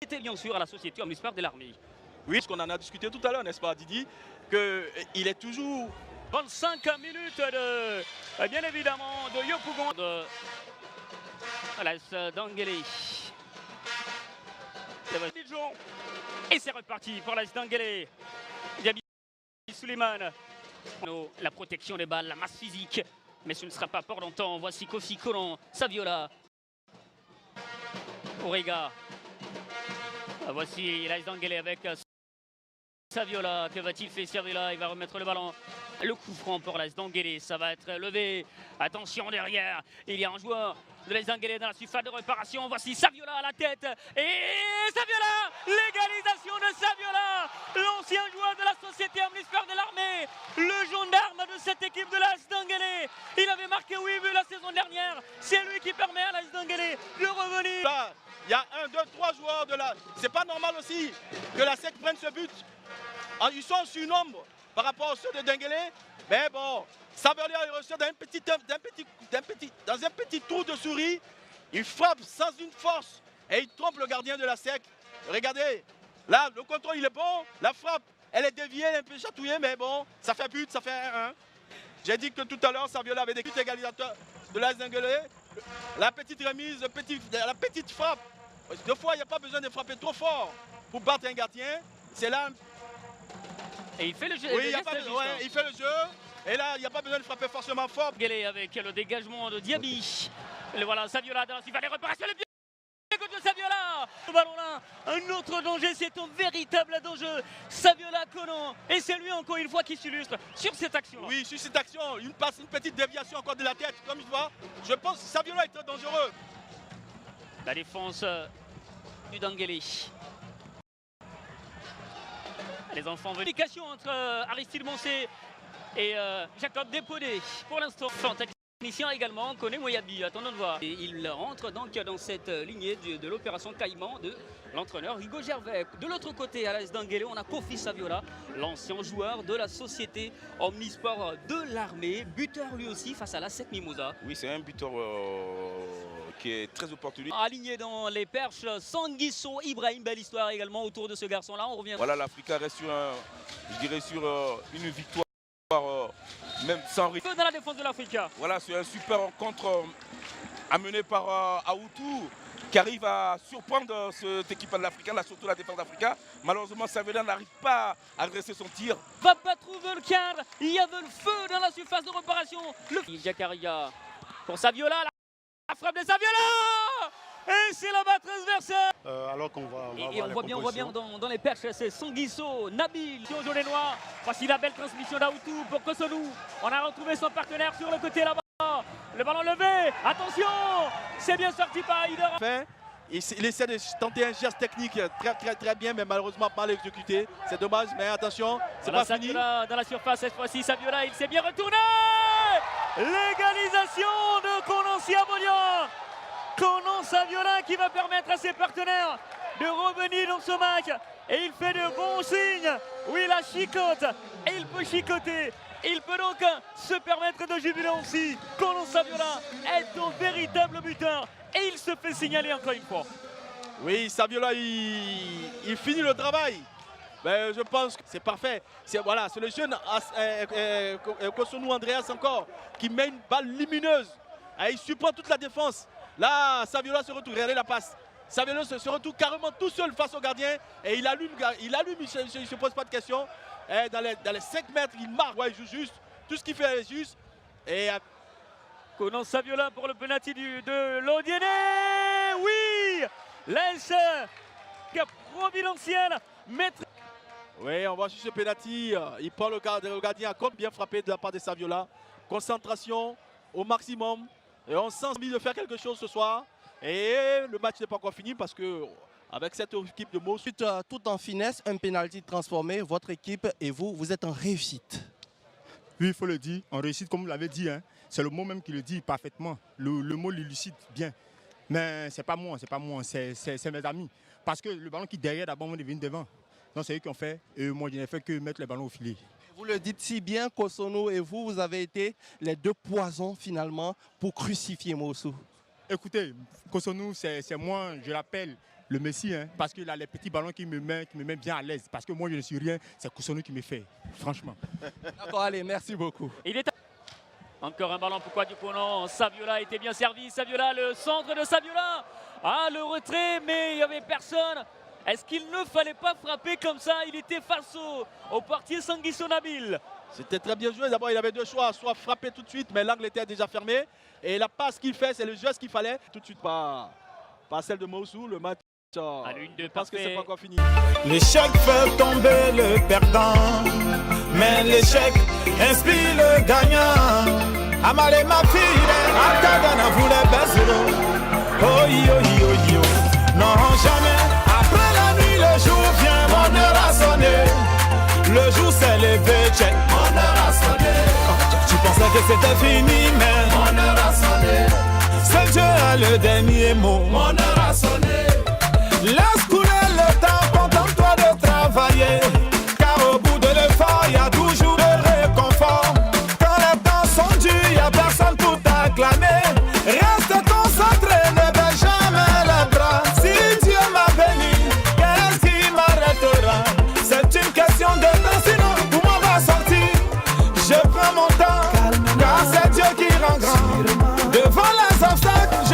C'était bien sûr à la société omnisport de l'armée. Oui, ce qu'on en a discuté tout à l'heure, n'est-ce pas, Didi, qu'il est toujours... 25 minutes de, bien évidemment, de Yopougon, de l'AS d'Anguélé. Et c'est reparti pour l'AS d'Anguélé. Diaby Suleiman. La protection des balles, la masse physique. Mais ce ne sera pas pour longtemps. Voici Kofi Colon, Saviola. Origa. Voici l'AS d'Anguélé avec Saviola. Que va-t-il faire Saviola? Il va remettre le ballon. Le coup franc pour l'AS d'Anguélé, ça va être levé. Attention derrière, il y a un joueur de l'AS d'Anguélé dans la surface de réparation. Voici Saviola à la tête. Et Saviola, l'égalisation de Saviola, l'ancien joueur de la société omnisport de l'armée, le gendarme de cette équipe de l'AS d'Anguélé. Il avait marqué 8 buts la saison dernière. C'est lui qui permet à l'AS d'Anguélé de revenir. Là, il y a 1, 2, 3 joueurs de la... C'est pas normal aussi que la SEC prenne ce but. Ils sont en surnombre par rapport à ceux de Denguélé, mais bon, Saviola est reçu dans un petit trou de souris. Il frappe sans une force et il trompe le gardien de la SEC. Regardez, là, le contrôle il est bon, la frappe, elle est déviée, un peu chatouillée, mais bon, ça fait but, ça fait 1-1. J'ai dit que tout à l'heure, Saviola avait des buts égalisateurs de l'AS d'Anguélé. La petite remise, la petite frappe. Deux fois, il n'y a pas besoin de frapper trop fort pour battre un gardien. C'est là. Et il fait le jeu. Oui, il fait le jeu. Et là, il n'y a pas besoin de frapper forcément fort. Anguélé avec le dégagement de Diaby. Le voilà, Saviola dans la surface de réparation. Le pied de Saviola. Ce ballon-là, un autre danger, c'est un véritable danger. Saviola Colon. Et c'est lui encore une fois qui s'illustre sur cette action. Oui, sur cette action, une petite déviation encore de la tête, comme il voit. Je pense que Saviola est très dangereux. La défense du Denguélé. Les enfants veulent. Communication entre Aristide Moncé et Jacob Dépodé. Pour l'instant, technicien également, connaît Moyabi. Attendons de voir. Et il rentre donc dans cette lignée de l'opération Caïman de l'entraîneur Hugo Gervais. De l'autre côté, à l'AS d'Anguélé, on a Kofi Saviola, l'ancien joueur de la société omnisport de l'armée, buteur lui aussi face à l'ASEC Mimosa. Oui, c'est un buteur qui est très opportuniste. Aligné dans les perches, Sanguisso Ibrahim, belle histoire également autour de ce garçon-là. On revient. Voilà, l'Africa reste sur, sur une victoire, même sans risque. Dans la défense de l'Africa. Voilà, c'est un super rencontre amené par Aoutou, qui arrive à surprendre cette équipe de l'Africain, surtout la défense d'Africa. Malheureusement, Saviola n'arrive pas à adresser son tir. Va pas trouver le cadre, il y avait le feu dans la surface de réparation. Jakaria pour Saviola, la frappe de Saviola. Et c'est la balle transversale. Alors qu'on va et on voit bien dans les perches, c'est Sanguisso, Nabil, jaune et noir. Voici la belle transmission d'Aoutou pour Kosonou. On a retrouvé son partenaire sur le côté là-bas. Le ballon levé, attention, c'est bien sorti par Aider. Il essaie de tenter un geste technique très bien, mais malheureusement mal exécuté. C'est dommage, mais attention, c'est pas fini. Dans la surface cette fois-ci, Saviola, il s'est bien retourné. L'égalisation de Konon Siabolian. Konon Saviola qui va permettre à ses partenaires de revenir dans ce match. Et il fait de bons signes. Oui, la chicote. Et il peut chicoter. Il peut donc se permettre de jubiler aussi. Konon Saviola est un véritable buteur. Et il se fait signaler encore une fois. Oui, Saviola, il finit le travail. Mais je pense que c'est parfait. C'est le jeune Kosonou Andreas encore qui met une balle lumineuse. Et il surprend toute la défense. Là, Saviola se retrouve, regardez la passe. Saviola se retrouve carrément tout seul face au gardien. Et il allume, il ne se pose pas de questions. Et dans les 5 mètres, il marque, ouais, il joue juste. Tout ce qu'il fait est juste. Et Konon Saviola pour le penalty de l'Odienné. Oui, l'AS providentiel. Oui, on voit sur ce penalty. Il prend le gardien à compte, bien frappé de la part de Saviola. Concentration au maximum. Et on sent envie de faire quelque chose ce soir. Et le match n'est pas encore fini parce que avec cette équipe de Mos. Tout en finesse, un penalty transformé. Votre équipe et vous êtes en réussite. Oui, il faut le dire, en réussite, comme vous l'avez dit. Hein. C'est le mot même qui le dit parfaitement. Le mot l'illucide bien. Mais c'est pas moi, c'est mes amis. Parce que le ballon qui est derrière, d'abord, on est venu devant. Donc c'est eux qui ont fait. Et moi, je n'ai fait que mettre le ballon au filet. Vous le dites si bien, Kosonou et vous avez été les deux poisons finalement pour crucifier Mossou. Écoutez, Kosonou, c'est moi, je l'appelle le Messi, hein, parce qu'il a les petits ballons qui me met bien à l'aise. Parce que moi, je ne suis rien, c'est Coussonou qui me fait, franchement. D'accord, allez, merci beaucoup. Il est encore un ballon pour Kouadiokono. Saviola était bien servi. Saviola, le centre de Saviola. Ah, le retrait, mais il n'y avait personne. Est-ce qu'il ne fallait pas frapper comme ça? Il était face au portier Sanguisso Nabil. C'était très bien joué. D'abord, il avait deux choix, soit frapper tout de suite, mais l'angle était déjà fermé. Et la passe qu'il fait, c'est le geste qu'il fallait. Tout de suite, pas celle de Moussou. Le match, je pense que c'est pas encore fini. L'échec fait tomber le perdant, mais l'échec inspire le gagnant. Amale ma fille, Akadana voulait baiser. Oh yo yo yo, non jamais. Après la nuit, le jour vient, mon heure a sonné. Le jour s'est levé, check, mon heure a sonné. Tu pensais que c'était fini, mais mon heure a sonné. C'est Dieu a le dernier mot, mon heure a sonné. Laisse couler le temps, contente-toi de travailler. Car au bout de l'effort, il y a toujours le réconfort. Quand les temps sont durs, il n'y a personne pour t'acclamer. Reste concentré, ne baisse jamais les bras. Si Dieu m'a béni, qu'est-ce qui m'arrêtera? C'est une question de temps, sinon pour moi va sortir. Je prends mon temps, car c'est Dieu qui rend grand. Devant les obstacles,